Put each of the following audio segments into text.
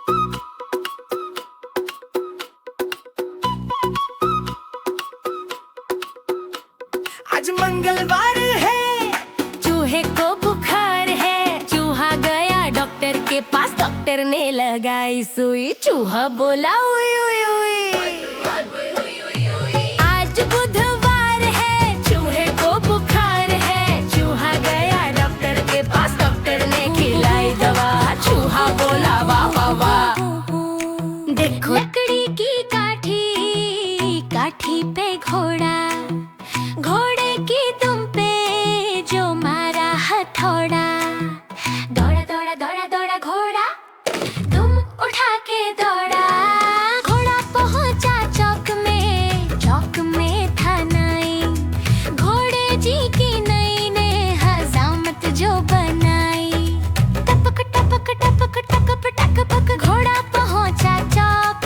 आज मंगलवार है, चूहे को बुखार है। चूहा गया डॉक्टर के पास, डॉक्टर ने लगाई सुई। चूहा बोला उई उई उई। आज बुधवार है, चूहे को बुखार है। चूहा गया डॉक्टर के पास, डॉक्टर ने खिलाई दवा। चूहा बोला वाह वाह वाह। देखो लकड़ी की काठी, काठी पे घोड़ा, घोड़े की तुम पे जो मारा हथौड़ा। दौड़ा दौड़ा दौड़ा दौड़ा घोड़ा, तुम उठा के दौड़ा। घोड़ा पहुंचा चौक में था नाई। घोड़े जी की नई ने हजामत जो बनाई। टपक टपक टपक टपक टपक घोड़ा पहुंचा चौक।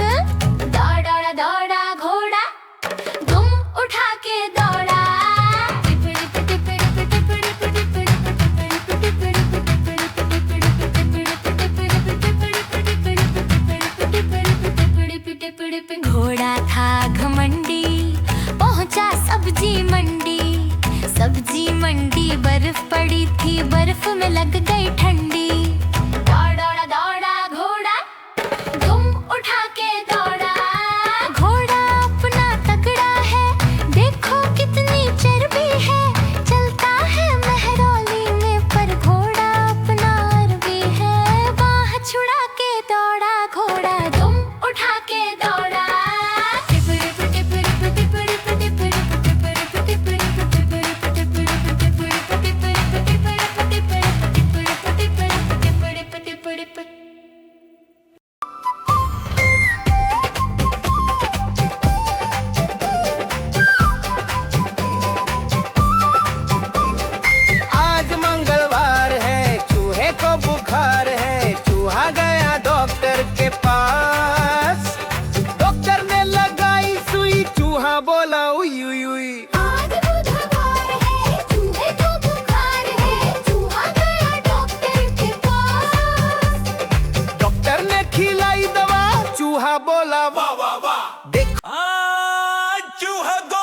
दौड़ा दौड़ा घोड़ा, तुम उठा के दौड़ा। घोड़ा था घमंडी, पहुंचा सब्जी मंडी। सब्जी मंडी बर्फ पड़ी थी, बर्फ में लग गई ठंडी। दौड़ा दौड़ा घोड़ा, तुम उठा के दौड़ा। घोड़ा अपना तगड़ा है, देखो कितनी चर्बी है। चलता है मेहरौली में, पर घोड़ा अपना अरबी है। बाह छुड़ा के दौड़ा घोड़ा, तुम उठा के दौड़ा। आज मंगलवार है, चूहे को बुखार है। चूहा गया डॉक्टर के पास, डॉक्टर ने लगाई सुई। चूहा बोला उई उई उई। आज बुधवार है, चूहे को बुखार है। चूहा गया डॉक्टर के पास, डॉक्टर ने खिलाई दवा। चूहा बोला वाह वाह वाह। देखो चूहा गो।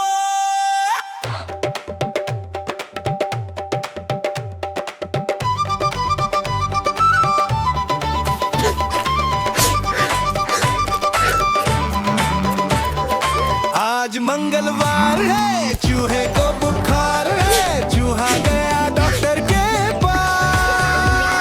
आज मंगलवार है, चूहे को बुखार है। चूहा गया डॉक्टर के पास,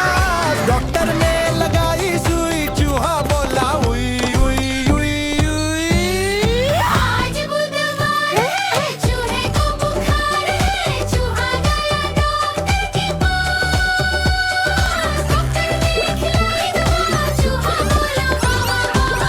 डॉक्टर ने लगाई सुई। चूहा बोला उई उई उई उई। आज बुधवार है, चूहे को बुखार है। चूहा गया डॉक्टर के पास, डॉक्टर ने खिलाई दवा। चूहा बोला वाह वाह वाह वाह।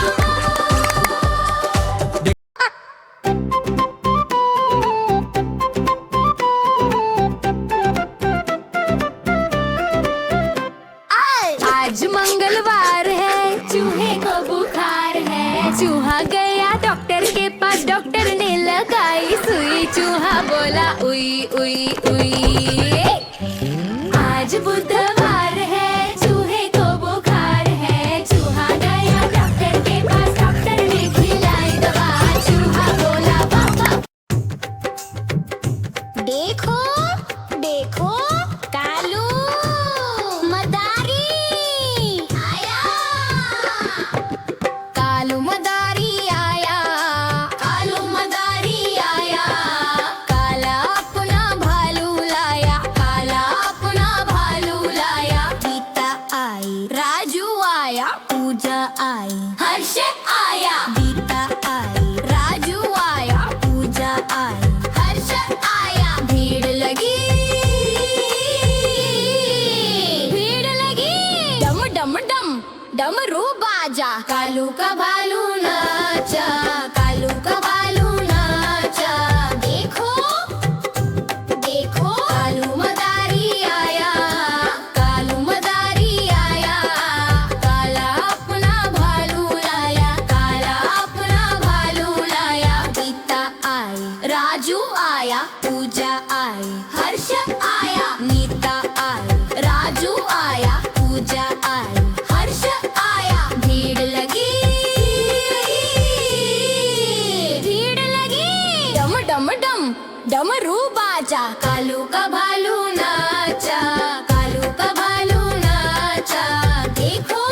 आज मंगलवार है, चूहे को बुखार है। चूहा गया डॉक्टर के पास, डॉक्टर ने लगाई सुई। चूहा बोला उई उई उई। आज बुधवार है, चूहे को बुखार है। चूहा गया डॉक्टर के पास, डॉक्टर ने खिलाई दवा। चूहा बोला वाह वाह। देखो देखो कालू मदारी आया। कालू मदारी आया, कालू मदारी आया। काला अपना भालू लाया, काला अपना भालू लाया। गीता आई, राजू आया, पूजा आई, हर्ष आया। गीता आई, राजू आया, पूजा आई, हर्ष आया। भीड़ लगी डम डम डम डमरू बाजा। कालू का भालू नाचा, कालू का भालू नाचा। देखो देखो कालू मदारी आया, कालू मदारी आया। काला अपना भालू लाया, काला अपना भालू लाया। गीता आई, राजू आया, पूजा आई, हर्ष आया। नीता आई, राजू आया, पूजा आई, हर्ष आया। भीड़ डमरू बाजा। कालू का भालू नाचा, कालू का भालू नाचा। देखो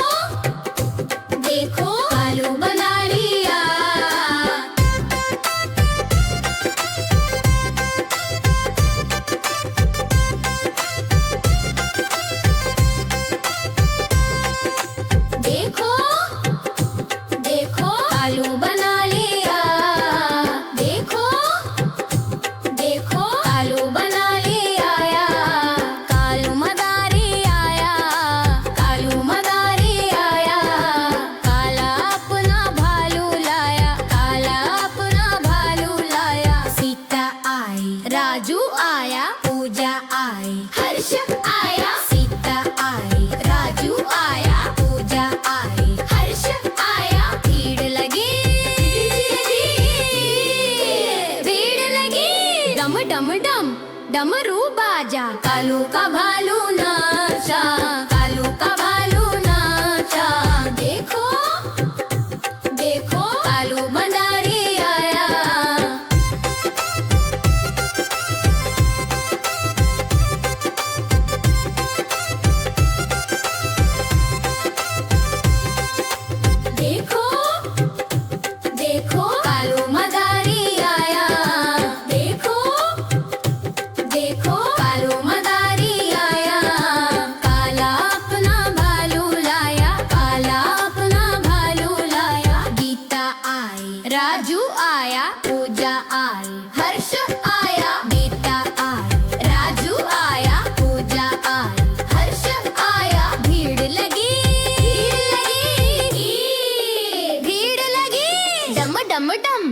देखो कालू बना लिया। देखो देखो कालू बना लिया। देखो देखो कालू बना लिया। कालू मदारी आया, कालू मदारी आया। काला अपना भालू लाया, काला अपना भालू लाया। सीता आई, राजू आया, पूजा आई, हर्ष आया। सीता आई, राजू आया, पूजा आई, हर्ष आया। भीड़ लगी, भीड़ लगी। डम डम डम डमरू बाजा। कालू का भालू नाचा, कालू का भालू नाचा। देखो देखो कालू मदारी आया। देखो देखो कालू मदारी आया। देखो देखो कालू मदारी आया। काला अपना भालू लाया, काला अपना भालू लाया। गीता आई, राजू आया, पूजा आई, हर्ष आया। गीता आई, राजू आया, पूजा आई, हर्ष आया। भीड़ लगी, भीड़ लगी। डम डम डम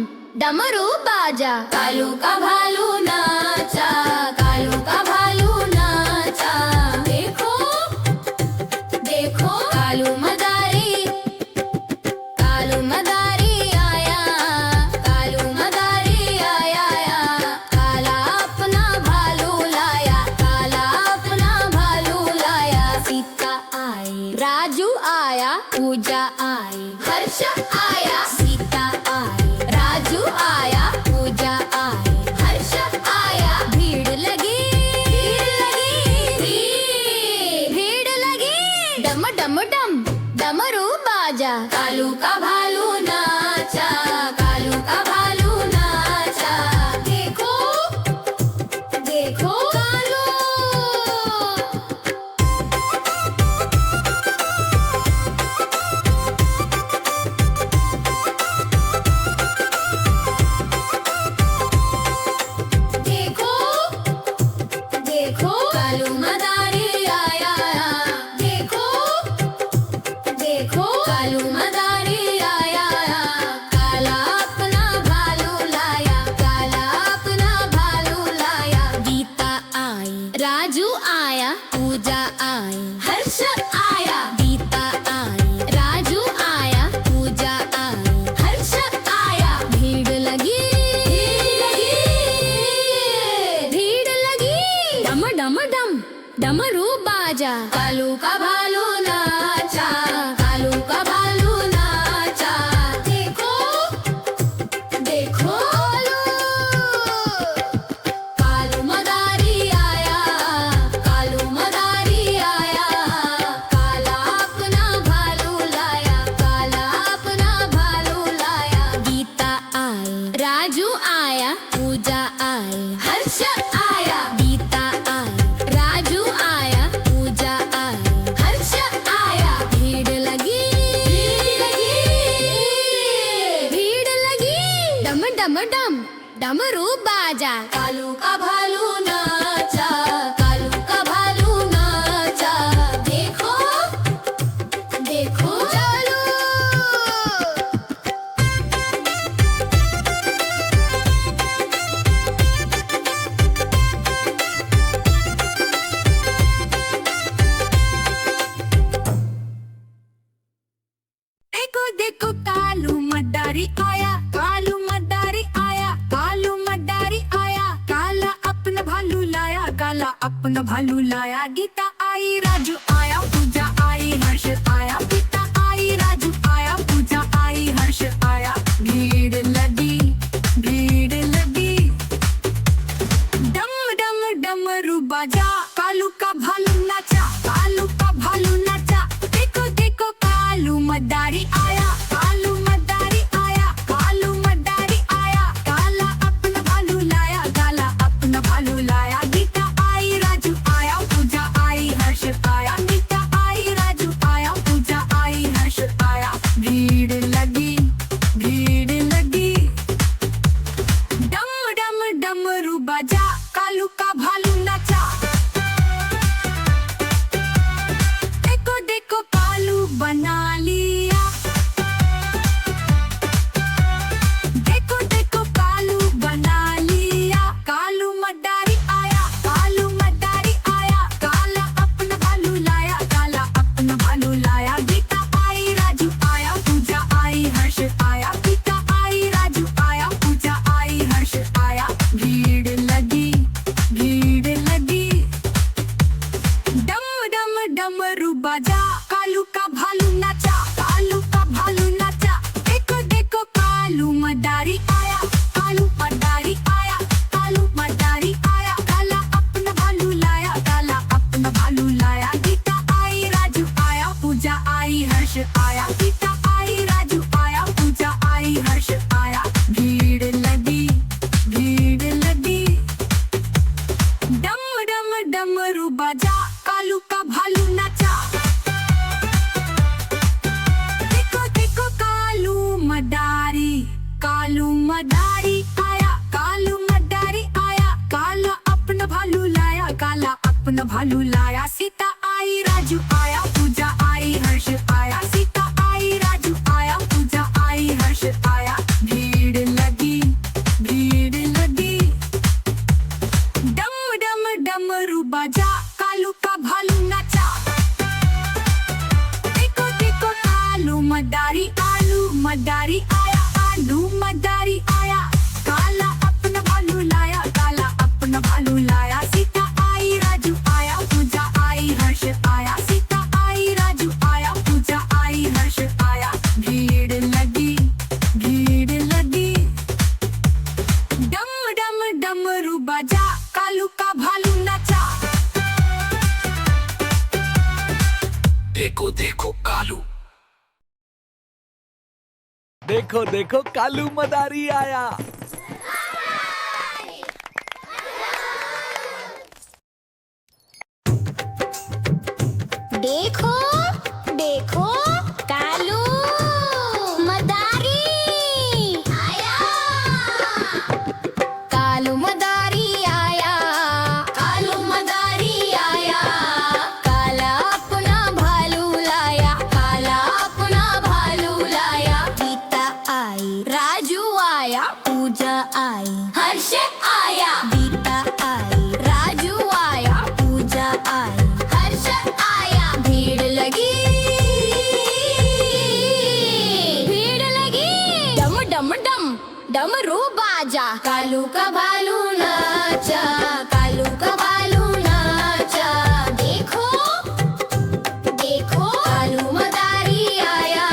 डमरू बाजा। कालू का भालू नाचा, कालू का भालू नाचा। देखो देखो कालू मदारी, कालू मदारी आया, कालू मदारी आया। काला अपना भालू लाया, काला अपना भालू लाया। सीता आई, राजू आया, पूजा आई, हर्ष आया। सीता आई, राजू आया, पूजा आई, हर्ष आया। भीड़ लगी, भीड़ लगी। डम डम डम डमरू बाजा। कालू का भालू नाचा, कालू का भालू नाचा। देखो देखो कालू। देखो देखो कालू मदारी आया। देखो देखो कालू मदारी आया। काला अपना भालू लाया, काला अपना भालू लाया। गीता आई, राजू आया, पूजा आई, हर्ष आया। गीता आई, राजू आया, पूजा आई, हर्ष आया। भीड़ लगी, भीड़ लगी। डम डम डम डमरू बाजा। कालू का भालू नाचा, कालू का भालू नाचा। देखो देखो कालू मदारी आया, कालू मदारी आया। काला अपना भालू लाया, काला अपना भालू लाया। गीता आई, राजू आया, पूजा आई, हर्ष आया। गीता आई, राजू आया, पूजा आई, हर्ष आया। भीड़ लगी, भीड़ लगी। डम डम डम डमरू बाजा। कालू का भालू नाचा, कालू का भालू नाचा। देखो देखो चालू। देखो देखो कालू मदारी आया, कालू मदारी आया, कालू मदारी आया। काला अपना भालू लाया, काला अपना भालू लाया। गीता आई, राजू आया, पूजा आई, हर्ष आया। गीता आई, राजू आया, पूजा आई, हर्ष आया। भीड़ लगी, भीड़ लगी। मदारी आया, कालू मदारी आया, कालू मदारी आया, काला अपना भालू लाया, काला अपना भालू लाया। गीता आई, राजू आया, पूजा आई, हर्ष आया। गीता आई, राजू आया, पूजा आई, हर्ष आया। भीड़ लगी, भीड़ लगी, डम डम डमरू बजा, कालू का भालू नाचा। देखो देखो कालू बना लिया, देखो देखो कालू बना लिया। कालू मदारी आया, कालू मदारी आया, काला अपना भालू लाया, काला अपना भालू लाया। गीता आई, राजू आया, पूजा आई, हर्ष आया। गीता आई, राजू आया, पूजा आई, हर्ष आया। भीड़ लगी, भीड़ लगी, डम डम डमरू बजा, कालू का भालू नाचा, कालू का भालू नाचा। देखो देखो कालू मदारी आया, कालू मदारी आया, कालू मदारी आया, काला अपना भालू लाया, काला अपना भालू लाया। गीता आई, राजू आया, पूजा आई, हर्ष आया। गीता आई, राजू आया, पूजा आई, हर्ष आया। भीड़ लगी, भीड़ लगी, डम डम डमरू बजा, कालू का भालू नाचा। देखो देखो कालू मदारी, कालू मदारी आया, कालू मदारी आया, काला अपना भालू लाया, काला अपना भालू लाया। सीता आई, राजू आया, पूजा आई, हर्ष आया। सीता आई, राजू आया, पूजा आई, हर्ष आया। भीड़ लगी, भीड़ लगी, डम डम डमरू बजा, कालू का भालू नाचा। देखो देखो कालू मदारी, आलू मदारी आया, आलू मदारी आया, काला अपना भालू लाया, काला अपना भालू लाया। सीता आई, राजू आया, पूजा आई, हर्ष आया। सीता आई, राजू आया, पूजा आई, हर्ष आया। भीड़ लगी, भीड़ लगी, डम डम डमरू बजा, कालू का भालू नाचा। देखो देखो कालू, देखो देखो कालू मदारी आया। देखो देखो कालू मदारी आया, कालू मदारी आया, कालू मदारी आया, काला अपना भालू लाया, काला अपना भालू लाया। गीता आई, राजू आया, पूजा आई, हर्ष आया। गीता आई, राजू आया, पूजा आई, हर्ष आया। भीड़ लगी, भीड़ लगी, डम डम डम डमरू बाजा, कालू का भालू नाचा, कालू का भालू नाचा। देखो देखो कालू मदारी आया,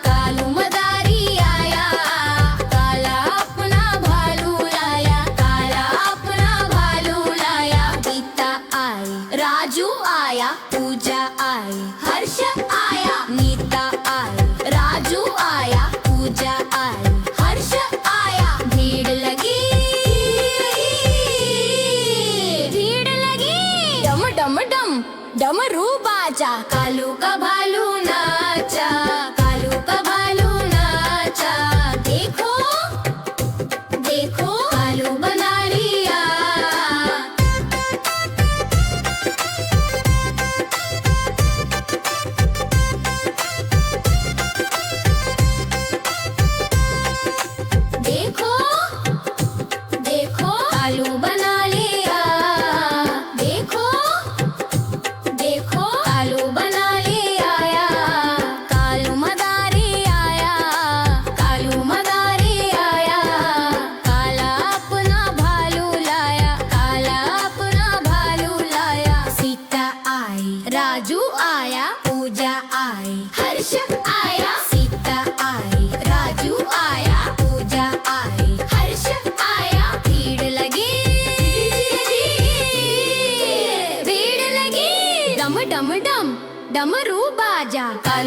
कालू मदारी आया, काला अपना भालू लाया, काला अपना भालू लाया। गीता आई, राजू आया, पूजा आई, हर्ष आया। नीता आई, राजू आया, पूजा आई, हर्ष आया। भीड़ लगी, भीड़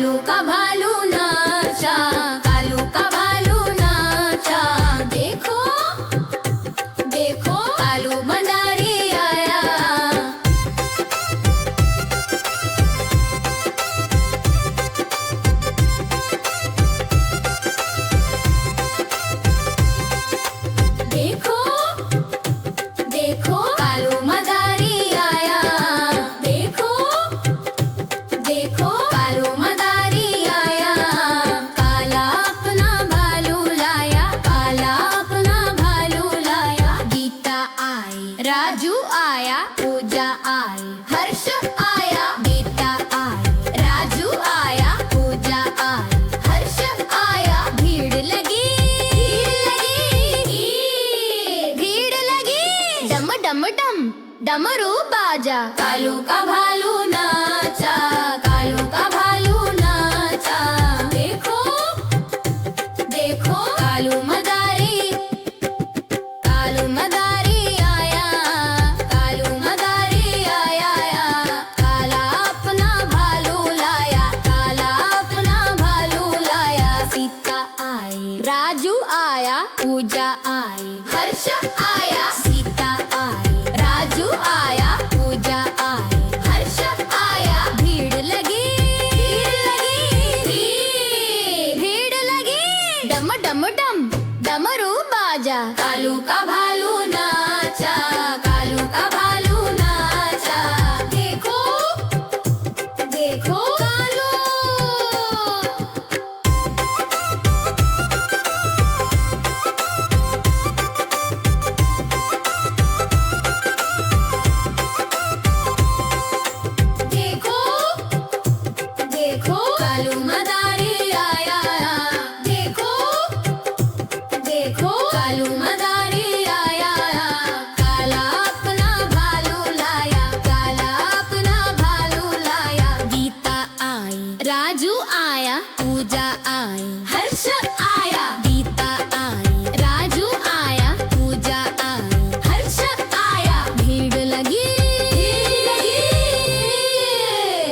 कालू का भालू नाचा, कालू का भालू नाचा। देखो देखो कालू मदारी आया। देखो देखो कालू मदारी आया। देखो देखो कालू मदारी आया। काला अपना भालू लाया, काला अपना भालू लाया। गीता आई, राजू आया, पूजा आई, हर्ष आया। गीता आई, राजू आया, पूजा आई, हर्ष आया। भीड़ लगी, भीड़ लगी। डम डम डम डमरू बाजा। कालू का भालू नाचा, कालू का भालू नाचा। देखो देखो कालू मदारी, कालू मदारी आया, कालू मदारी आया। काला अपना भालू लाया, काला अपना भालू लाया। सीता आई, राजू आया, पूजा आई, हर्ष आया। सीता आई, राजू आया, पूजा आई, हर्ष आया। भीड़ लगी, भीड़ लगी। डम डम डम डमरू बाजा। कालू का भालू नाचा, कालू का भालू नाचा। देखो देखो कालू। देखो देखो कालू मदारी आया। देखो देखो कालू मदारी आया। काला अपना भालू लाया, काला अपना भालू लाया। गीता आई, राजू आया, पूजा आई, हर्ष आया। गीता आई, राजू आया, पूजा आई, हर्ष आया। भीड़ लगी,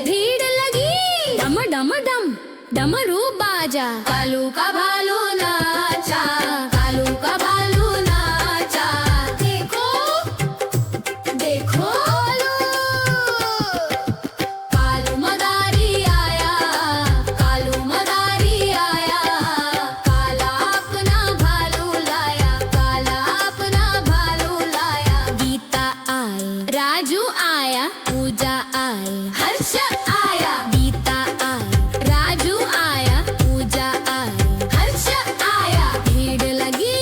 भीड़ लगी। डम डम डम डमरू बाजा। कालू का भालू नाचा, कालू का भालू नाचा। देखो देखो कालू मदारी आया, कालू मदारी आया। काला अपना भालू लाया, काला अपना भालू लाया। गीता आई, राजू आया, पूजा आई, हर्ष आया। गीता आई, राजू आया, पूजा आई, हर्ष आया। भीड़ लगी,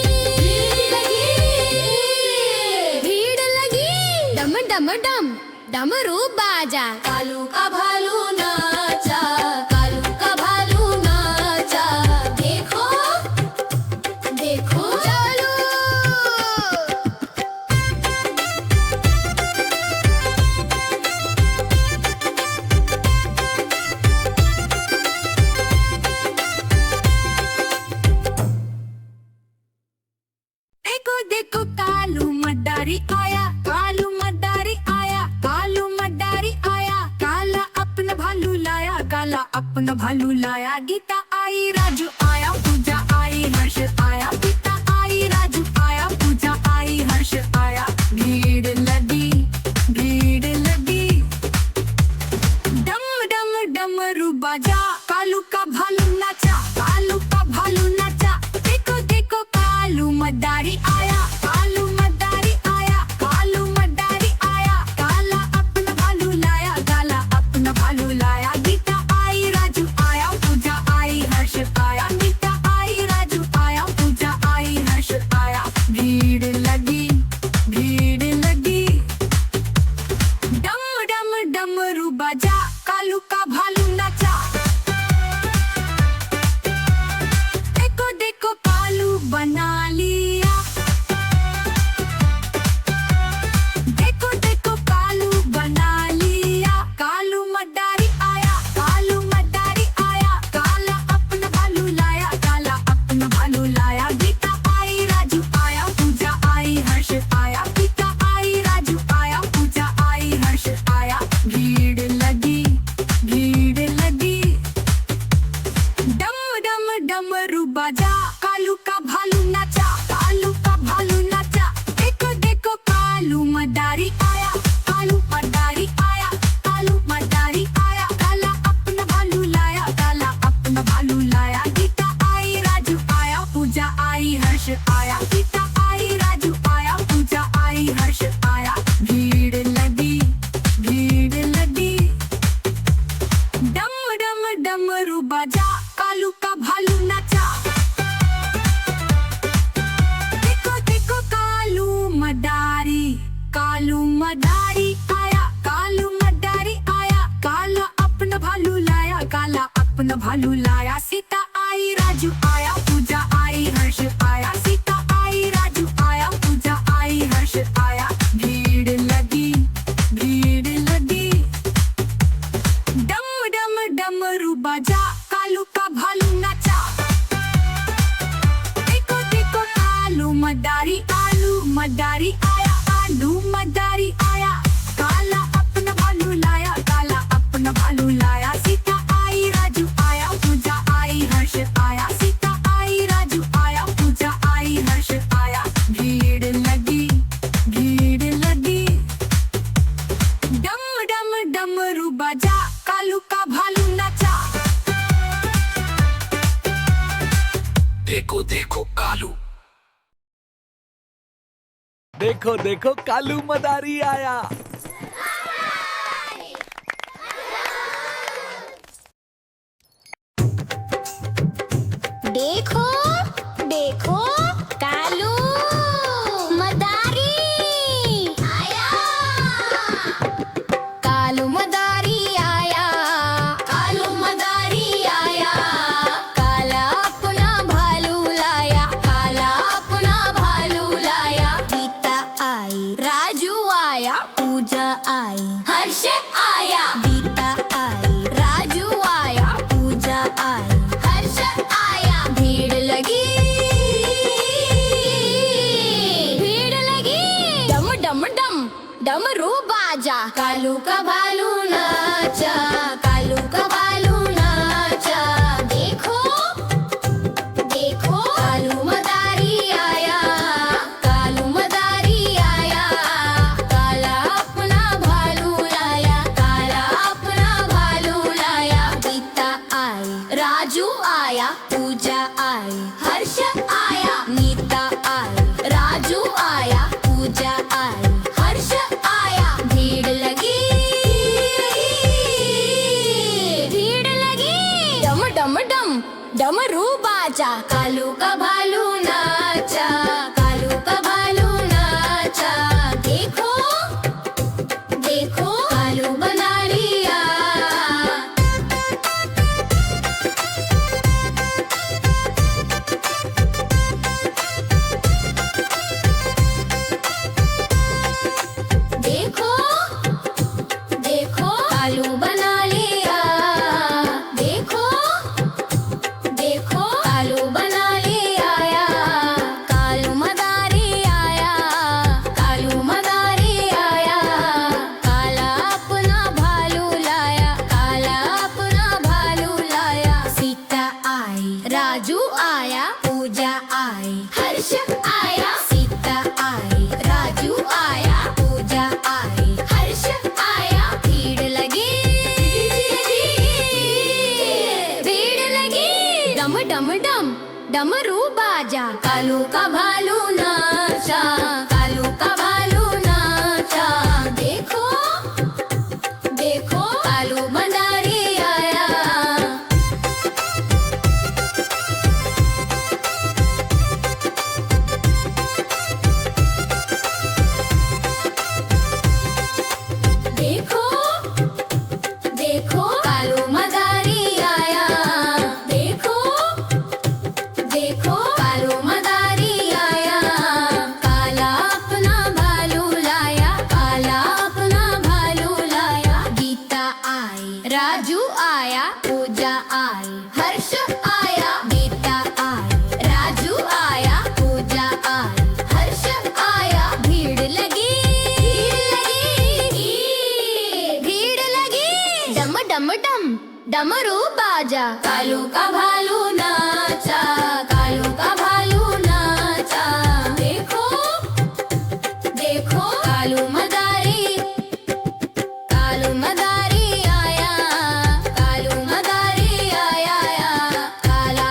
भीड़ लगी। डम डम डम डमरू बाजा। कालू का भालू नाचा, कालू का भालू नाचा। देखो देखो चालू। देखो देखो कालू मदारी आया, कालू मदारी आया, कालू मदारी आया। काला अपना भालू लाया, काला अपना भालू लाया। गीता आई, राजू आया, पूजा आई, हर्ष आया। गीता आई, राजू आया, पूजा आई, हर्ष आया। भीड़ लगी, भीड़ लगी। डम डम डमरू बाजा। कालू का भालू नाचा, कालू का भालू नाचा। देखो देखो कालू मदारी आया, कालू मदारी आया, कालू मदारी आया। काला अपना भालू लाया, काला अपना भालू लाया। गीता आई, राजू आया, पूजा आई, हर्ष आया। आया, गीता आई, राजू आया, पूजा आई, हर्ष आया, गीता आई, राजू आया, पूजा आई, हर्ष आया, भीड़ लगी, भीड़ लगी। डम डम डमरू बजा, कालू का भालू नाचा। देखो देखो कालू मदारी, कालू मदारी आया, कालू मदारी आया, काला अपना भालू लाया, काला अपना भालू लाया। सीता आई, राजू आया, पूजा आई, हर्ष आया, सीता आई, राजू आया, पूजा आई, हर्ष आया, भीड़ लगी, भीड़ लगी। डम डम डमरू बजा, कालू का भालू नाचा। देखो देखो कालू मदारी, आलू मदारी आया, आलू मदारी आया, काला अपना भालू लाया, काला अपना भालू लाया। सीता आई, राजू आया, पूजा आई, हर्ष आया, सीता आई, राजू आया, पूजा आई, हर्ष आया, भीड़ लगी, भीड़ लगी। डम डम डमरू बजा, कालू का भालू नाचा। देखो देखो कालू, देखो देखो कालू मदारी आया। देखो देखो कालू मदारी आया, कालू मदारी आया, कालू मदारी आया, काला अपना भालू लाया, काला अपना भालू लाया। गीता आई, राजू आया, पूजा आई, हर्ष आया, गीता आई, राजू आया, पूजा आई, हर्ष आया, भीड़ लगी, भीड़ लगी। डम डम डम डमरू बाजा, कालू का भालू नाचा, कालू का भालू नाचा। देखो देखो कालू मदारी आया, कालू मदारी आया, काला अपना भालू लाया, काला अपना भालू लाया। गीता आई, राजू आया, पूजा आई, हर्ष आया, नीता आई, राजू आया, पूजा आई, हर्ष आया, भीड़ लगी, भीड़ लगी। डम डम डम डमरू बाजा, कालू का भालू नाचा, कालू का भालू नाचा। देखो देखो कालू मदारी आया। देखो देखो कालू बना लिया, देखो देखो कालू बना लिया आया, कालू मदारी आया, कालू मदारी आया, काला अपना भालू लाया, काला अपना भालू लाया। सीता आई, राजू आया, पूजा आई, हर्ष आया, सीता आई, राजू आया, पूजा आई, हर्ष आया, भीड़ लगी, भीड़ लगी। डम डम डम डमरू बाजा, कालू का भालू नाचा, कालू का भालू नाचा। देखो देखो कालू मदारी आया। देखो देखो कालू मदारी आया, देखो देखो कालू मदारी आया, काला अपना भालू लाया, काला अपना भालू लाया। गीता आई, राजू आया, पूजा आई, हर्ष आया, गीता आई, राजू आया, पूजा आई, हर्ष आया, भीड़ लगी, भीड़ लगी। डम डम डम डमरू बाजा, कालू का भालू नाचा, कालू का भालू नाचा। देखो देखो कालू मदारी, कालू मदारी आया, कालू मदारी आया, काला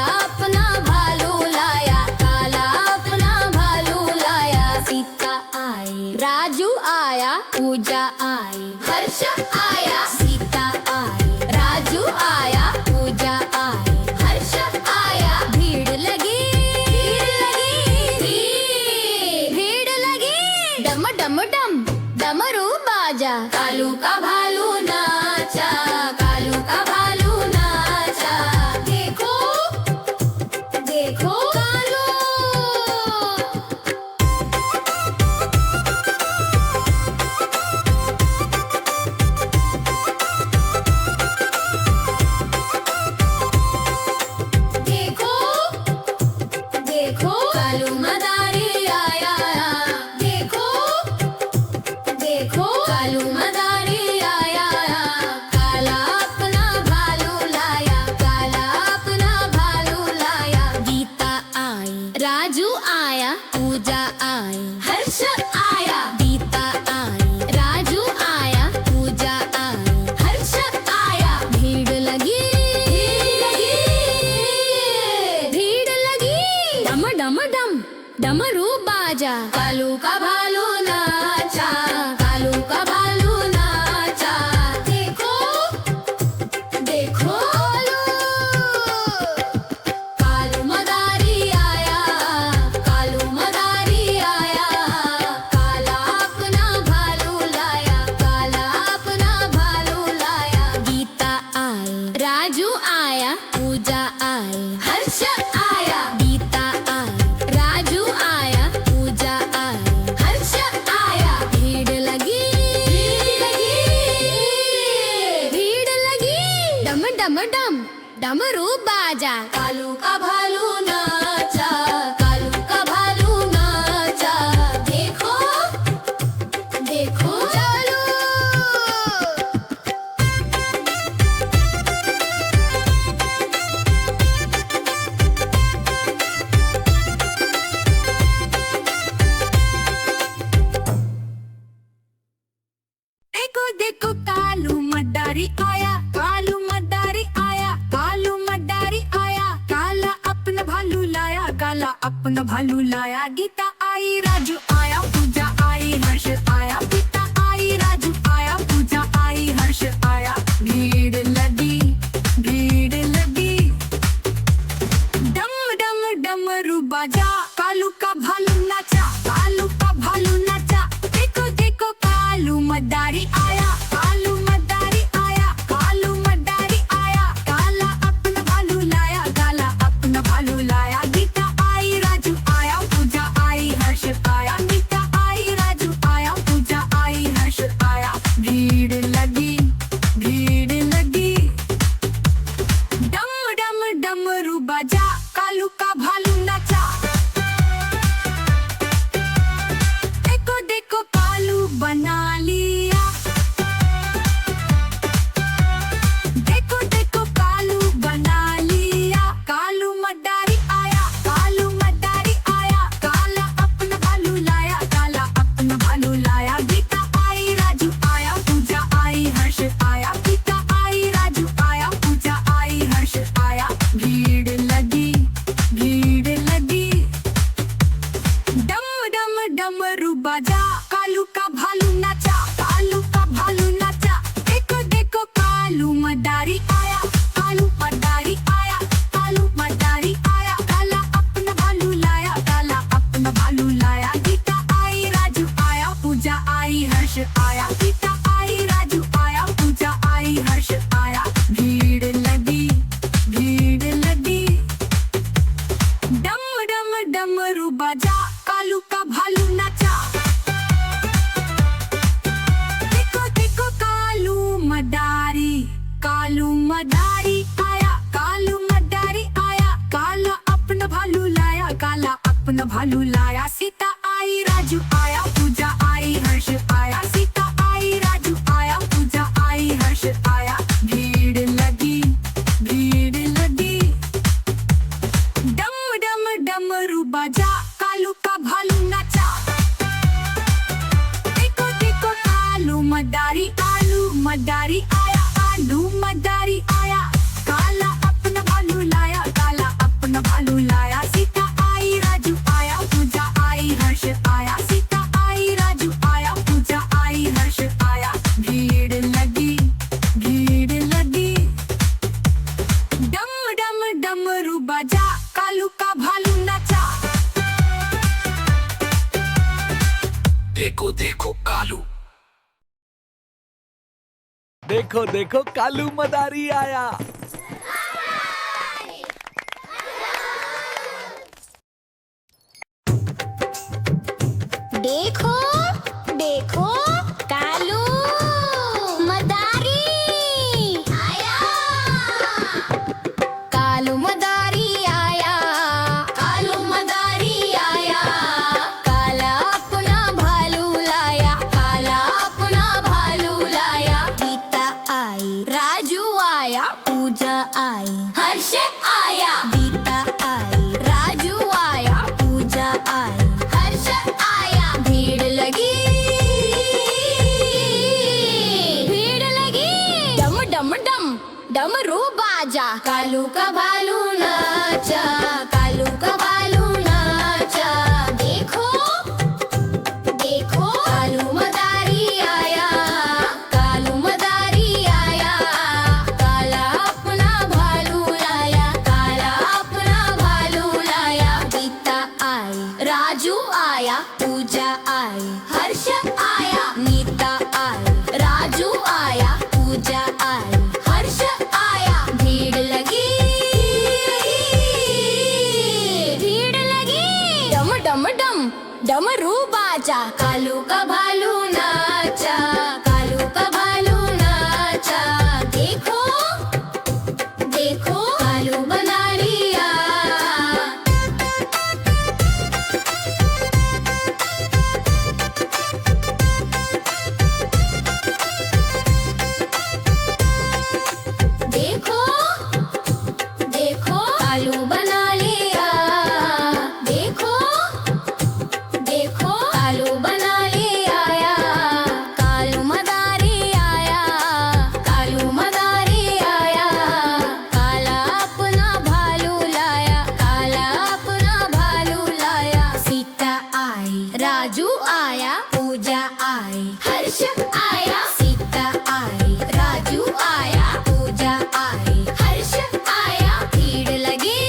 राजू आया, पूजा आई, हर्ष आया, गीता आई, राजू आया, पूजा आई, हर्ष आया, भीड़ लगी, भीड़ लगी, डम डम डम डमरू बाजा, कालू का भालू नाचा, कालू का भालू नाचा, देखो देखो कालू मदारी आया, कालू मदारी आया, काला अपना भालू लाया, काला अपना भालू लाया, गीता आई, राजू आया, पूजा आई, हर्ष आया, गीता आई, राजू आया, पूजा आई, हर्ष आया, भीड़ लगी, भीड़ लगी, डम डम डम डमरू बाजा, कालू का भालू नाचा, कालू का भालू नाचा, देखो देखो चलो। देखो देखो कालू मदारी आया, कालू मदारी आया, कालू मदारी आया, काला अपना भालू लाया, काला अपना भालू लाया, गीता आई, राजू आया, पूजा आई, हर्ष आया, गीता आई, राजू आया, पूजा आई, हर्ष आया, भीड़ लगी, भीड़ लगी, डम डम डमरू बाजा, कालू का भालू नाचा, कालू का भालू नाचा, देखो देखो कालू मदारी आया, कालू मदारी आया, कालू मदारी आया, काला अपना भालू लाया, काला अपना भालू लाया, गीता आई, राजू आया, पूजा आई, हर्ष आया, गीता आई, राजू आया, पूजा आई, हर्ष आया, भीड़ लगी, भीड़ लगी, डम डम डमरू बाजा, कालू का भालू नाचा, देखो देखो कालू बना लिया, देखो देखो कालू बना लिया, कालू मदारी आया, कालू मदारी आया, काला अपना भालू लाया, काला अपना भालू लाया, गीता आई, राजू आया, पूजा आई, हर्ष आया, गीता आई, राजू आया, पूजा आई, हर्ष आया, भीड़ लगी, भीड़ लगी, डम डम डमरू बाजा, कालू का भालू नाचा, कालू का भालू नाचा, देखो देखो कालू मदारी आया, कालू मदारी आया, कालू मदारी आया, काला अपना भालू लाया, काला अपना भालू लाया, गीता आई, राजू आया, पूजा आई, हर्ष आया, गीता आई, राजू आया, पूजा आई, हर्ष आया, भीड़ लगी, भीड़ लगी, डम डम डमरू बाजा, कालू का भालू नाचा, देखो देखो कालू मदारी, कालू मदारी आया, कालू मदारी आया, काला अपना भालू लाया, काला अपना भालू लाया, सीता आई, राजू आया, पूजा आई, हर्ष आया, सीता आई, राजू आया, पूजा आई, हर्ष आया, भीड़ लगी, भीड़ लगी, डम डम डमरू बाजा, कालू का भालू नाचा, देखो देखो कालू मदारी, आलू मदारी आया, आलू मदारी आया, काला अपना भालू लाया, काला अपना भालू लाया, सीता आई, राजू आया, पूजा आई, हर्ष आया, सीता आई, राजू आया, पूजा आई, हर्ष आया, भीड़ लगी, भीड़ लगी, डम डम डमरू बाजा, कालू का भालू नाचा, देखो देखो कालू, देखो देखो कालू मदारी आया। देखो देखो कालू मदारी आया, कालू मदारी आया, कालू मदारी आया, काला अपना भालू लाया, काला अपना भालू लाया, गीता आई, राजू आया, पूजा आई, हर्ष आया, गीता आई, राजू आया, पूजा कालू का भालू नाचा, कालू का भालू नाचा। देखो देखो कालू मदारी आया, कालू मदारी आया। काला अपना भालू लाया, काला अपना भालू लाया। गीता आई, राजू आया, पूजा आई, हर्ष आया, नीता आई, राजू आया, पूजा आई, हर्ष आया। भीड़ लगी, भीड़ लगी। डम डम डम डमरू बाजा, कालू का भालू नाचा, कालू का भालू नाचा। देखो देखो कालू बनारी आया। देखो देखो कालू बना लिया, देखो देखो कालू बना लिया आया। कालू मदारी आया, कालू मदारी आया। काला अपना भालू लाया, काला अपना भालू लाया। सीता आई, राजू आया, पूजा आई, हर्ष आया। सीता आई, राजू आया, पूजा आई, हर्ष आया। भीड़ लगी,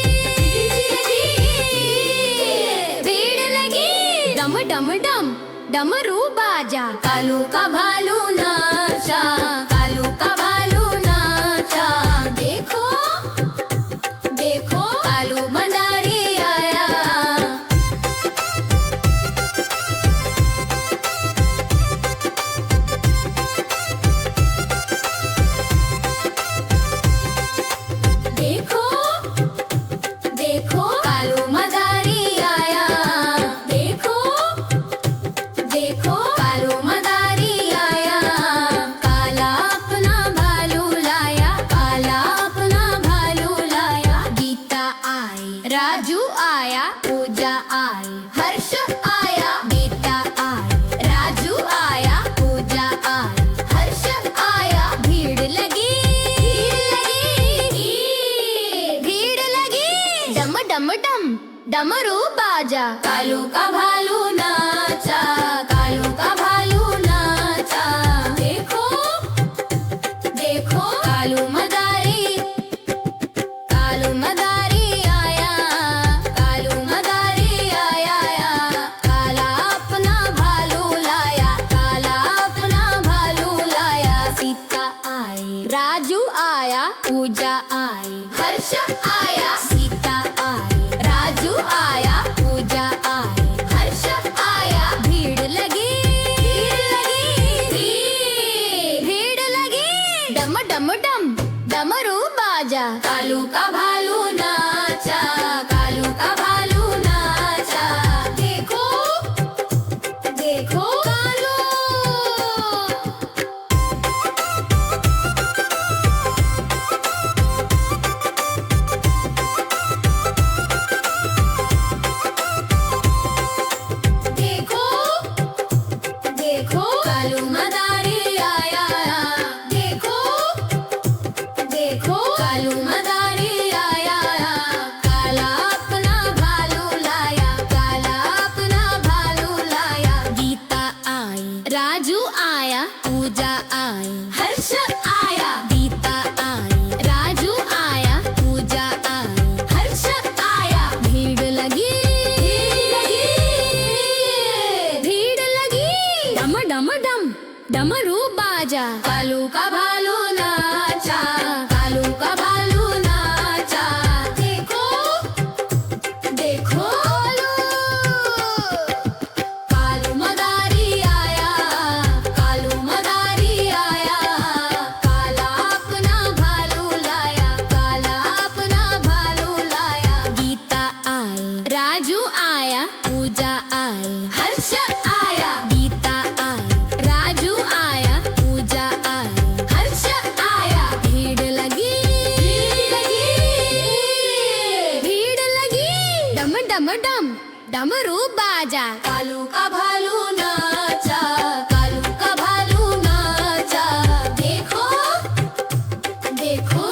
भीड़ लगी। डम डम डम डमरू बाजा, कालू का भालू नाचा, कालू का भालू नाचा। देखो देखो कालू मदारी आया। देखो देखो कालू मदारी आया, देखो देखो कालू मदारी आया। काला अपना भालू लाया, काला अपना भालू लाया। गीता आई, राजू आया, पूजा आई, हर्ष आया। गीता आई, राजू आया, पूजा आई, हर्ष आया। भीड़ लगी, भीड़ लगी। डम डम डम डमरू बाजा, कालू का भालू नाचा, कालू का भालू नाचा। देखो देखो कालू मदारी, कालू मदारी आया, कालू मदारी आया। काला अपना भालू लाया, काला अपना भालू लाया। सीता आई, राजू आया, पूजा आई, हर्ष आया। सीता आई, राजू आया, पूजा आई, हर्ष आया। भीड़ लगी, भीड़ लगी। डम डम डम डमरू बाजा, कालू का भालू नाचा, कालू का भालू नाचा। देखो देखो कालू। देखो देखो कालू मदारी आया, देखो देखो कालू मदारी आया। काला अपना भालू लाया, काला अपना भालू लाया। गीता आई, राजू आया, पूजा आई, हर्ष आया। गीता आई, राजू आया, पूजा आई, हर्ष आया। भीड़ लगी, भीड़ लगी। डम डम डम डमरू बाजा, कालू का भालू नाचा, कालू का भालू नाचा। देखो देखो कालू मदारी आया, कालू मदारी आया। काला अपना भालू लाया, काला अपना भालू लाया। गीता आई, राजू आया, पूजा आई, हर्ष आया। गीता आई, राजू आया, पूजा आई, हर्ष आया। भीड़ लगी, भीड़ लगी। डम डम डम डमरू बाजा, कालू का भालू नाचा, कालू का भालू नाचा। देखो देखो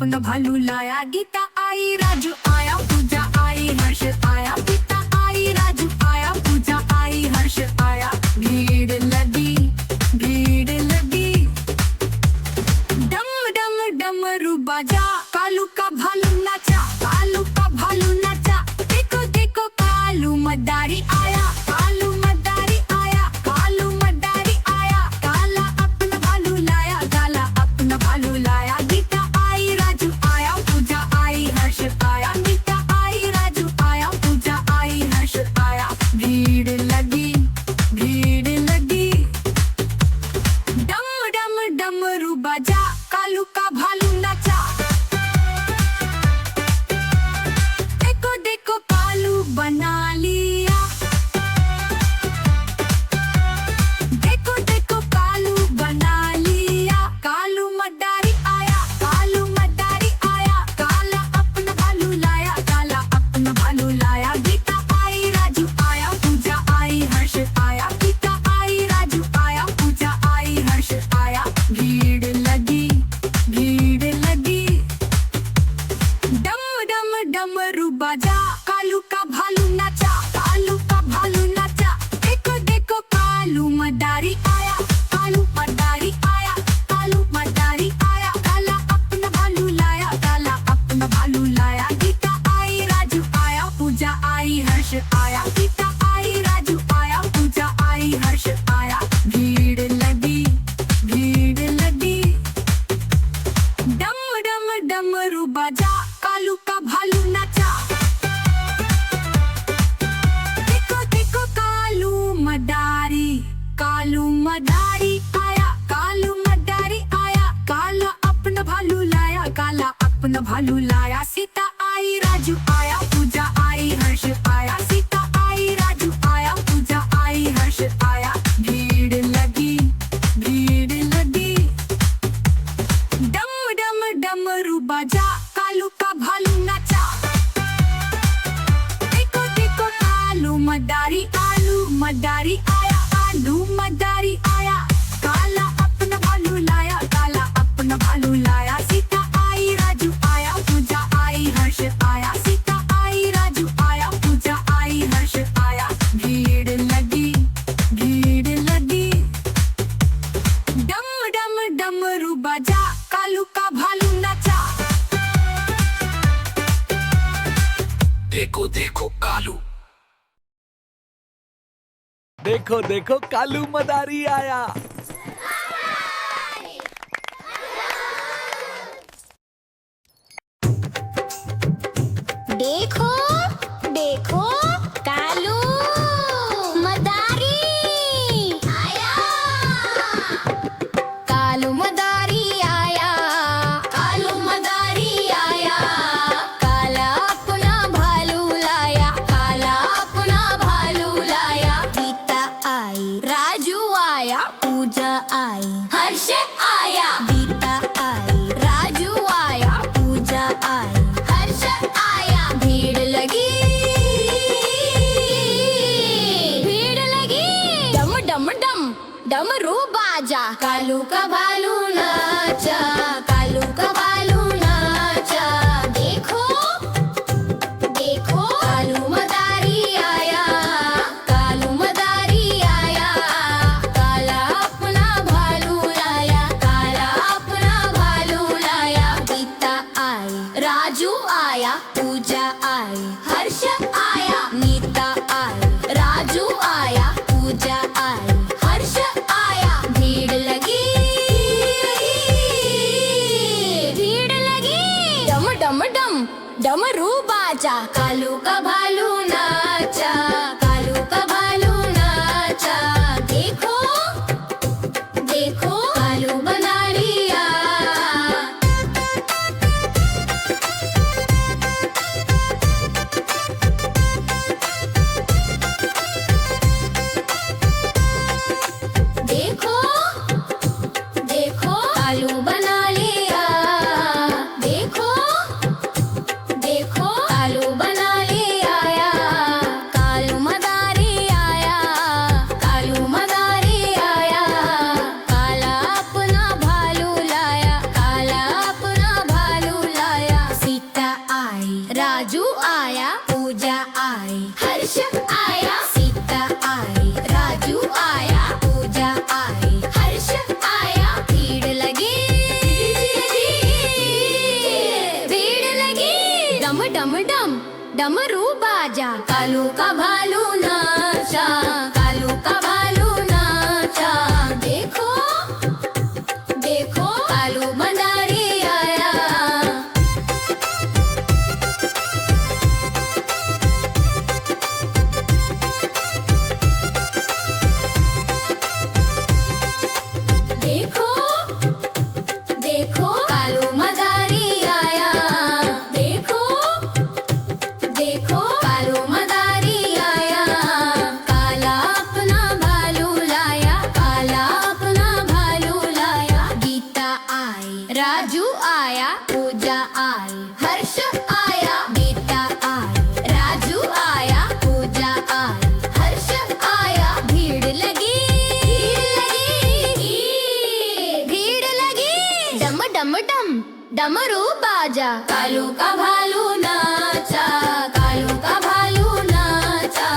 अपना भालू लाया। गीता आई, राजू आया, पूजा आई, हर्ष आया। गीता आई, राजू आया, पूजा आई, हर्ष आया। भीड़ लगी, भीड़ लगी। डम डम डमरू बाजा, कालू का भालू नाचा, कालू का भालू नाचा। देखो देखो कालू मदारी आया, कालू मदारी आया, कालू मदारी आया। काला अपना भालू लाया, काला अपना भालू लाया। गीता आई, राजू आया, पूजा आई, हर्ष आया। गीता आई, राजू आया, पूजा आई, हर्ष आया। भीड़ लगी, भीड़ लगी। डम डम डमरू बाजा, कालू का भालू नाचा। देखो देखो कालू बना लिया, देखो देखो कालू बना लिया। कालू मदारी आया, कालू मदारी आया। काला अपना भालू लाया, काला अपना भालू लाया। गीता आई, राजू आया, पूजा आई, हर्ष आया। गीता आई, राजू आया, पूजा आई, हर्ष आया। भीड़ लगी, भीड़ लगी। डम डम डमरू बाजा, कालू का भालू नाचा, कालू का भालू नाचा। देखो देखो कालू मदारी आया, कालू मदारी आया, कालू मदारी आया। काला अपना भालू लाया, काला अपना भालू लाया। गीता आई, राजू आया, पूजा आई, हर्ष आया। गीता आई, राजू आया, पूजा आई, हर्ष आया। भीड़ लगी, भीड़ लगी। डम डम डमरू बाजा, कालू का भालू नाचा। देखो देखो कालू मदारी, कालू मदारी आया, कालू मदारी आया। काला अपना भालू लाया, काला अपना भालू लाया। सीता आई, राजू आया, पूजा आई, हर्ष आया। सीता आई, राजू आया, पूजा आई, हर्ष आया। भीड़ लगी, भीड़ लगी। डम डम डमरू बाजा, कालू का भालू नाचा। देखो देखो कालू मदारी, आलू मदारी आया, आलू मदारी आया। काला अपना भालू लाया, काला अपना भालू लाया। सीता आई, राजू आया, पूजा आई, हर्ष आया। सीता आई, राजू आया, पूजा आई, हर्ष आया। भीड़ लगी, भीड़ लगी। डम डम डमरू बाजा, कालू का भालू नाचा। देखो देखो कालू, देखो देखो कालू मदारी आया। देखो देखो कालू मदारी आया, कालू मदारी आया, कालू मदारी आया। काला अपना भालू लाया, काला अपना भालू लाया। गीता आई, राजू आया, पूजा आई, हर्ष आया। गीता आई, राजू आया, पूजा आई, हर्ष आया। भीड़ लगी, भीड़ लगी। डम डम डम डमरू बाजा, कालू का भालू नाचा, कालू का भालू नाचा। देखो देखो कालू मदारी आया, कालू मदारी आया। काला अपना भालू लाया, काला अपना भालू लाया। गीता आई, राजू आया, पूजा आई, हर्ष आया। नीता आई, राजू आया, पूजा आई, हर्ष आया। भीड़ लगी, भीड़ लगी। डम डम डम डमरू बाजा, कालू का भालू नाचा, कालू का भालू नाचा। देखो देखो कालू बना लिया। देखो देखो कालू बना लिया। देखो देखो कालू बना लिया। डमरू बाजा कालू का भालू नाचा कालू का भालू नाचा देखो देखो कालू मदारी आया देखो देखो कालू मदारी आया देखो देखो कालू मदारी आया काला अपना भालू लाया काला अपना भालू लाया गीता आई राजू आया पूजा आई हर्ष आया गीता आई राजू आया पूजा आई हर्ष आया भीड़ लगी भीड़ लगी डम डम डम डमरू बाजा कालू का भालू नाचा कालू का भालू नाचा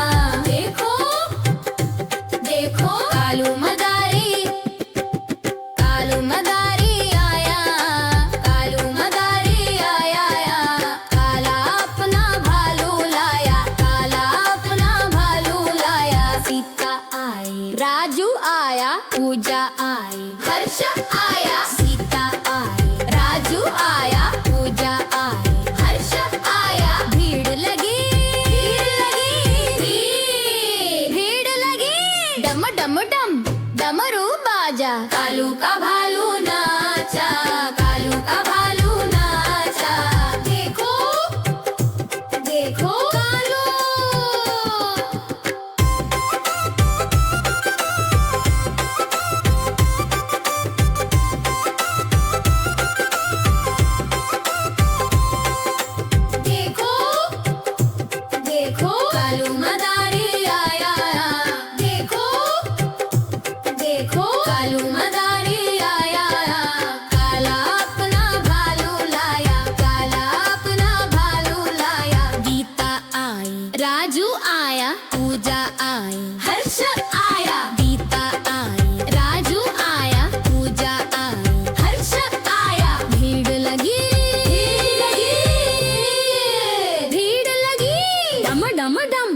देखो देखो कालू मदारी आया कालू मदारी आया काला अपना भालू लाया काला अपना भालू लाया सीता आई राजू आया पूजा आई हर्ष आया सीता आई राजू आया पूजा आई हर्ष आया भीड़ लगी भीड़ लगी डम डम डम डमरू बाजा कालू का भालू नाचा कालू का भालू नाचा देखो देखो कालू देखो देखो कालू मदारी आया देखो देखो कालू मदारी आया काला अपना भालू लाया काला अपना भालू लाया गीता आई राजू आया पूजा आई हर्ष आया गीता आई राजू आया पूजा आई हर्ष आया भीड़ लगी भीड़ लगी डम डम डम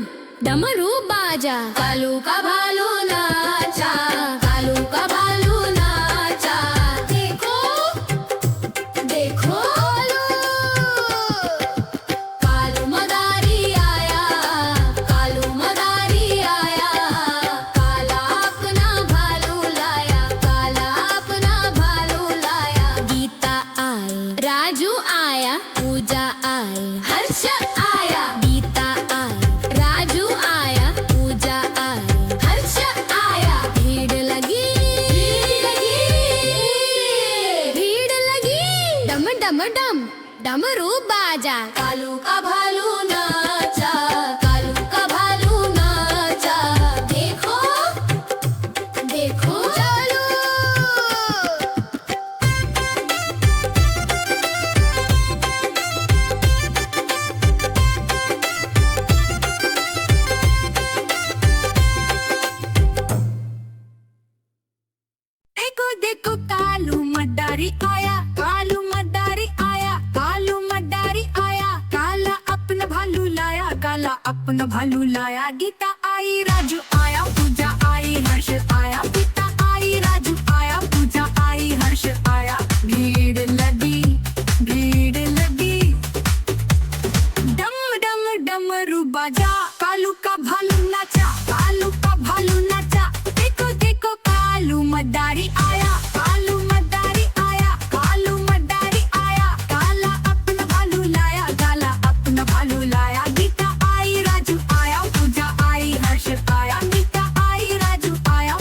डमरू बाजा कालू का भालू नाचा कालू का भालू नाचा देखो देखो कालू मदारी आया कालू मदारी आया काला अपना भालू लाया काला अपना भालू लाया गीता आई राजू आया पूजा आई हर्ष आया गीता आई राजू आया पूजा आई हर्ष आया भीड़ लगी भीड़ लगी डम डम डम डमरू बाजा कालू का भालू नाचा कालू का भालू नाचा देखो देखो चलो देखो देखो कालू मदारी आया कालू मदारी आया कालू मदारी आया काला अपना भालू लाया काला अपना भालू लाया गीता आई राजू आया पूजा आई हर्ष आया गीता आई राजू आया पूजा आई हर्ष आया भीड़ लगी डम डम डमरू बाजा कालू का भालू नाचा कालू का भालू नाचा देखो देखो कालू मदारी आया कालू मदारी आया कालू मदारी आया काला अपना भालू लाया काला अपना भालू लाया गीता आई राजू आया पूजा आई हर्ष आया गीता आई राजू आया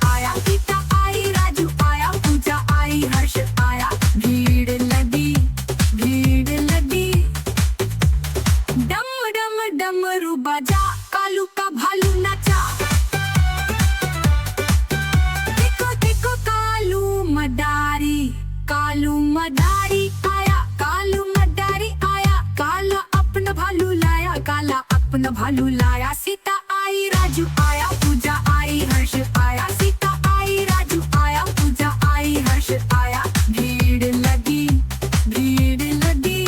आया, गीता आई, राजू आया, पूजा आई, हर्ष आया, भीड़ लगी, भीड़ लगी। डम डम डमरू बजा, कालू का भालू नाचा। देखो देखो कालू मदारी, कालू मदारी आया, कालू मदारी आया, काला अपना भालू लाया, काला अपना भालू लाया। सीता आई, राजू आया, पूजा आई, हर्ष आया, सीता आई, राजू आया, पूजा आई, हर्ष आया, भीड़ लगी, भीड़ लगी।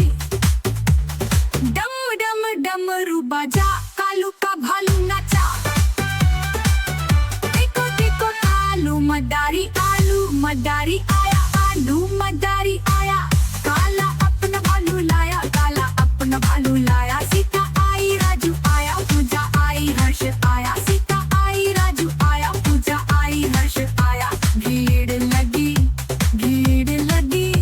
डम डम डमरू बजा, कालू का भालू नाचा। देखो देखो आलू मदारी, आलू मदारी आया, आलू मदारी आया, काला अपना भालू लाया, काला अपना भालू लाया। सीता आई, राजू आया, पूजा आई, हर्ष आया, सीता आई, राजू आया, पूजा आई, हर्ष आया, भीड़ लगी, भीड़ लगी।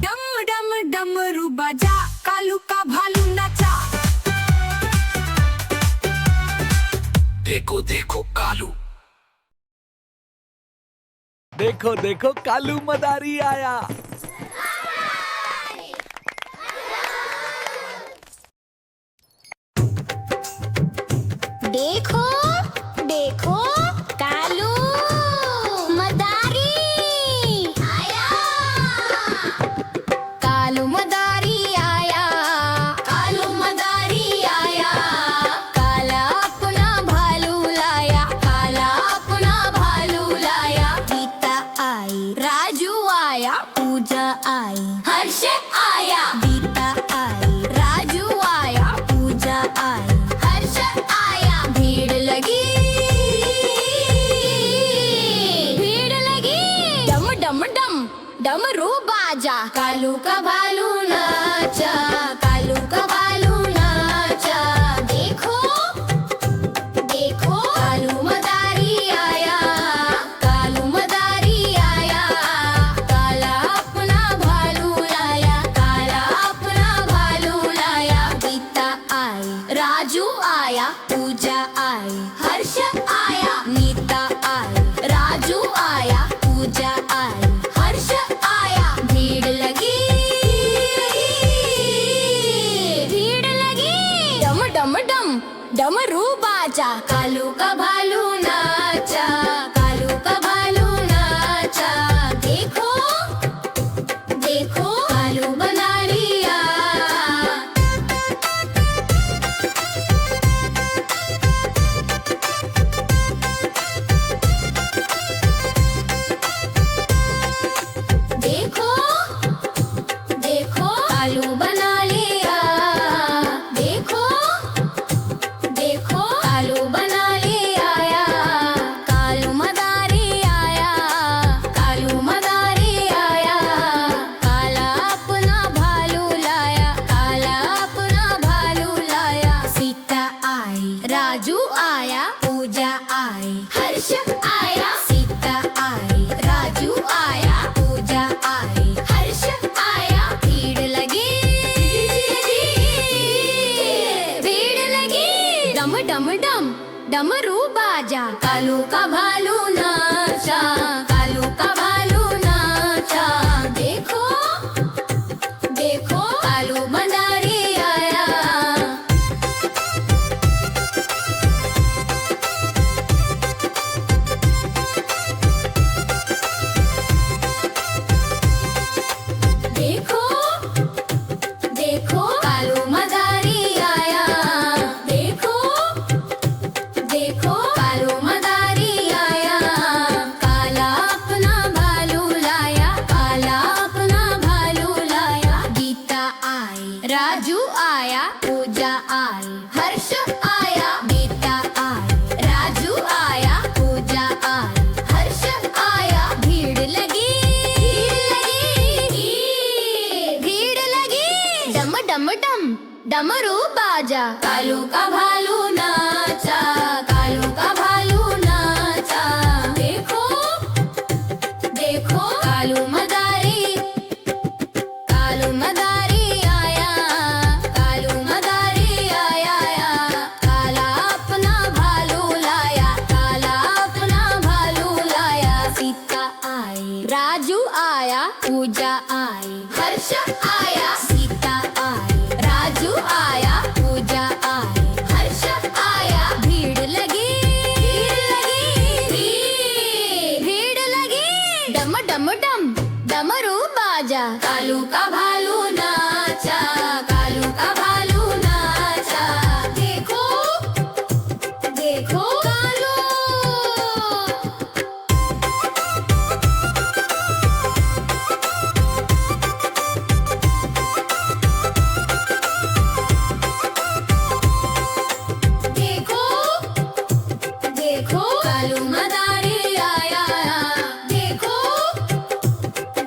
डम डम डमरू बजा, कालू का भालू नाचा। देखो देखो कालू, देखो देखो कालू मदारी आया। देखो देखो कालू मदारी आया, कालू मदारी आया, कालू मदारी आया, काला अपना भालू लाया, काला अपना भालू लाया। गीता आई, राजू आया, पूजा आई, हर्ष आया, गीता आई, राजू आया, पूजा आई, हर्ष आया, भीड़ लगी, भीड़ लगी। डम डम डम डमरू बाजा, कालू का भालू नाचा, कालू का भालू नाचा। देखो देखो कालू मदारी आया, कालू मदारी आया, काला अपना भालू लाया, काला अपना भालू लाया। गीता आई, राजू आया, पूजा आई, हर्ष आया, नीता आई, राजू आया, पूजा आई, हर्ष आया, भीड़ लगी, भीड़ लगी। डम डम डम डमरू बाजा, कालू का भालू नाचा, कालू का भालू नाचा। देखो देखो कालू मदारी आया। देखो देखो कालू बना लिया, देखो देखो कालू बना लिया आया, कालू मदारी आया, कालू मदारी आया, काला अपना भालू लाया, काला अपना भालू लाया। सीता आई, राजू आया, पूजा आई, हर्ष आया, सीता आई, राजू आया, पूजा आई, हर्ष आया, भीड़ लगी, भीड़ लगी। डम डम डम डमरू बाजा, कालू का भालू नाचा, कालू का भालू नाचा। देखो देखो कालू मदारी आया। देखो देखो कालू मदारी आया, देखो देखो कालू मदारी आया, काला अपना भालू लाया, काला अपना भालू लाया। गीता आई, राजू आया, पूजा आई, हर्ष आया, गीता आई, राजू आया, पूजा आई, हर्ष आया, भीड़ लगी, भीड़ लगी। डम डम डम डमरू बाजा, कालू का भालू नाचा, कालू का भालू नाचा। देखो देखो कालू मदारी, कालू मदारी आया, कालू मदारी आया, काला अपना भालू लाया, काला अपना पूजा आई, हर्ष आया, सीता आई, राजू आया, पूजा आई, हर्ष आया, भीड़ लगी, भीड़ लगी, डम डम डम डमरू बाजा, कालू का भालू नाचा, कालू का भालू नाचा, देखो देखो कालू। देखो देखो कालू मदारी आया, देखो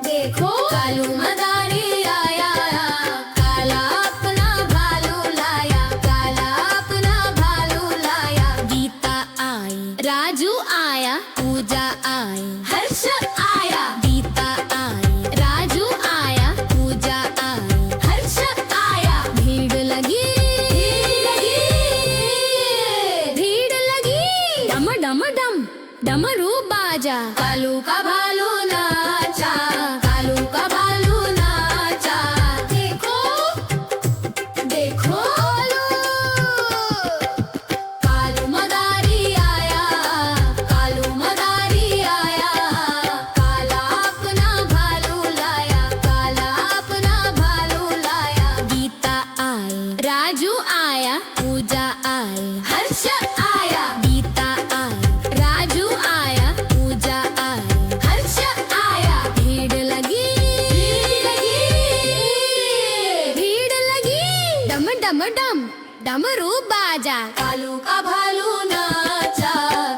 देखो कालू मदारी आया, काला अपना भालू लाया, काला अपना भालू लाया, गीता आई, राजू आया, पूजा आई, हर्ष आया, गीता आई, राजू आया, पूजा आई, हर्ष आया, भीड़ लगी, भीड़ लगी, डम डम डम डमरू बाजा, कालू का भालू नाचा, कालू का भालू नाचा, देखो देखो कालू मदारी आया, कालू मदारी आया, काला अपना भालू लाया, काला अपना भालू लाया, गीता आई, राजू आया, पूजा आई, हर्ष आया, गीता आई, राजू आया, पूजा आई, हर्ष आया, भीड़ लगी, भीड़ लगी, डम डम डम डमरू बाजा, कालू का भालू नाचा,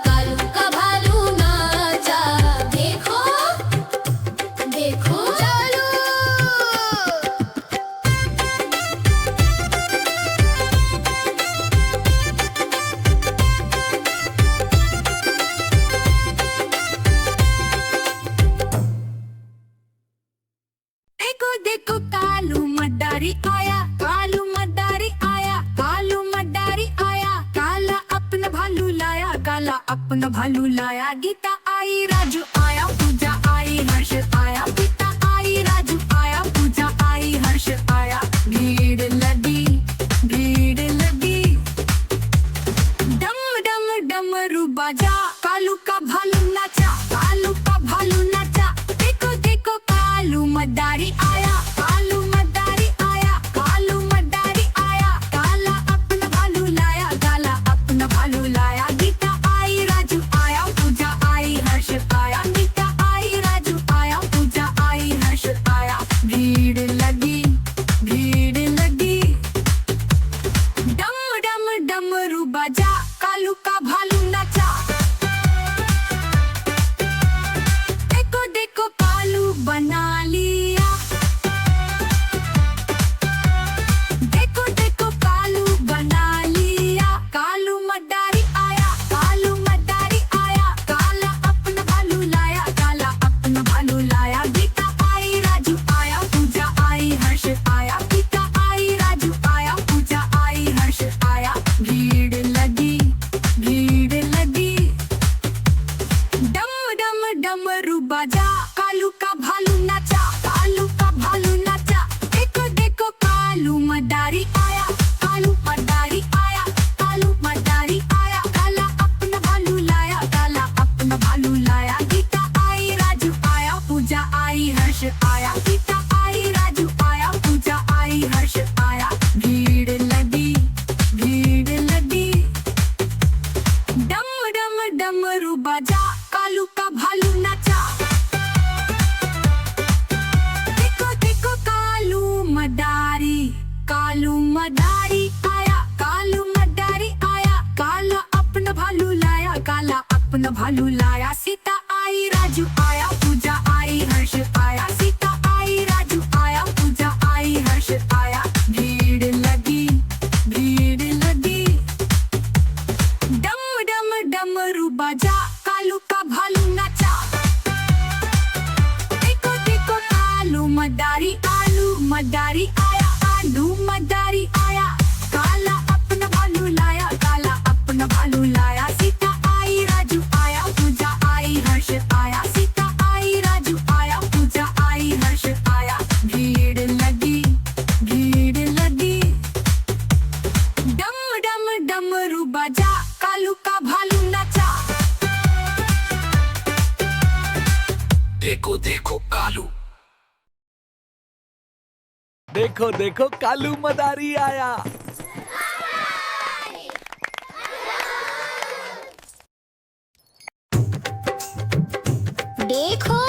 कालू का भालू नाचा, देखो देखो चालू। देखो देखो कालू मदारी आया, कालू मदारी आया, कालू मदारी आया, काला अपना भालू लाया, काला अपना भालू लाया, गीता आई, राजू आया, पूजा आई, हर्ष आया, गीता आई, राजू आया, पूजा आई, हर्ष आया, भीड़ लगी, भीड़ लगी, डम डम डमरू बाजा, कालू का भालू नाचा, कालू का भालू नाचा, देखो देखो कालू मदारी आया, कालू मदारी आया, कालू मदारी आया, काला अपना भालू लाया, काला अपना भालू लाया, गीता आई, राजू आया, पूजा आई, हर्ष आया, गीता आई, राजू आया, पूजा आई, हर्ष आया, भीड़ लगी, भीड़ लगी, डम डम डमरू बाजा, कालू का भालू नाचा, देखो देखो कालू बना लिया, देखो देखो कालू बना लिया, कालू मदारी आया, कालू मदारी आया, काला अपना भालू लाया, काला अपना भालू लाया, गीता आई, राजू आया, पूजा आई, हर्ष आया, गीता आई, राजू आया, पूजा आई, हर्ष आया, भीड़ लगी, भीड़ लगी, डम डम डमरू बाजा, कालू का भालू नाचा, कालू का भालू नाचा, देखो देखो कालू मदारी आया, कालू मदारी आया, कालू मदारी आया, काला अपना भालू लाया, काला अपना भालू लाया, गीता आई, राजू आया, पूजा आई, हर्ष आया, गीता आई, राजू आया, पूजा आई, हर्ष आया, भीड़ लगी, भीड़ लगी, डम डम डमरू बाजा, कालू का भालू नाचा, देखो देखो कालू मदारी, कालू मदारी आया, कालू मदारी आया, काला अपना भालू लाया, काला अपना भालू लाया, सीता आई, राजू आया, पूजा आई, हर्ष आया, सीता आई, राजू आया, पूजा आई, हर्ष आया, भीड़ लगी, भीड़ लगी, डम डम डमरू बाजा, कालू का भालू नाचा, देखो देखो कालू मदारी, आलू मदारी आया, आलू मदारी आया, काला अपना भालू लाया, काला अपना भालू लाया, सीता आई, राजू आया, पूजा आई, हर्ष आया, सीता आई, राजू आया, पूजा आई, हर्ष देखो देखो कालू, देखो देखो कालू मदारी आया। देखो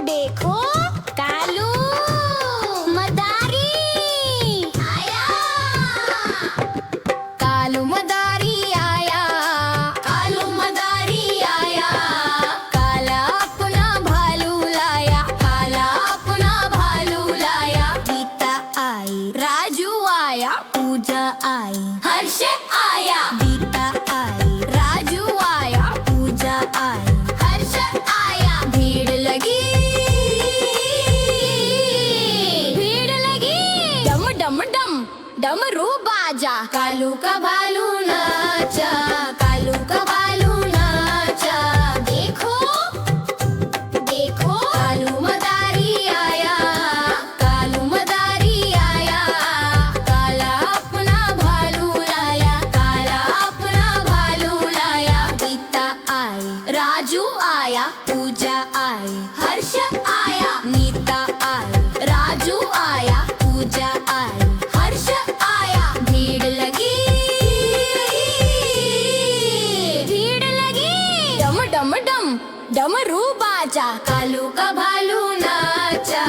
देखो कालू मदारी आया। कालू मदारी आया, कालू मदारी आया। काला अपना भालू लाया, काला अपना भालू लाया। गीता आई, राजू आया, पूजा आई, हर्ष आया। गीता आई, राजू आया, पूजा आई, हर्ष आया। भीड़ लगी, भीड़ लगी। डम डम डम डमरू बाजा। कालू का भालू नाचा, कालू का भालू नाचा। देखो देखो कालू मदारी आया, कालू मदारी आया। काला अपना भालू लाया, काला अपना भालू लाया। गीता आई, राजू आया, पूजा आई, हर्ष आया। नीता आई, राजू आया, पूजा आई, हर्ष आया। भीड़ लगी, भीड़ लगी। डम डम डम डमरू बाजा। कालू का भालू नाचा।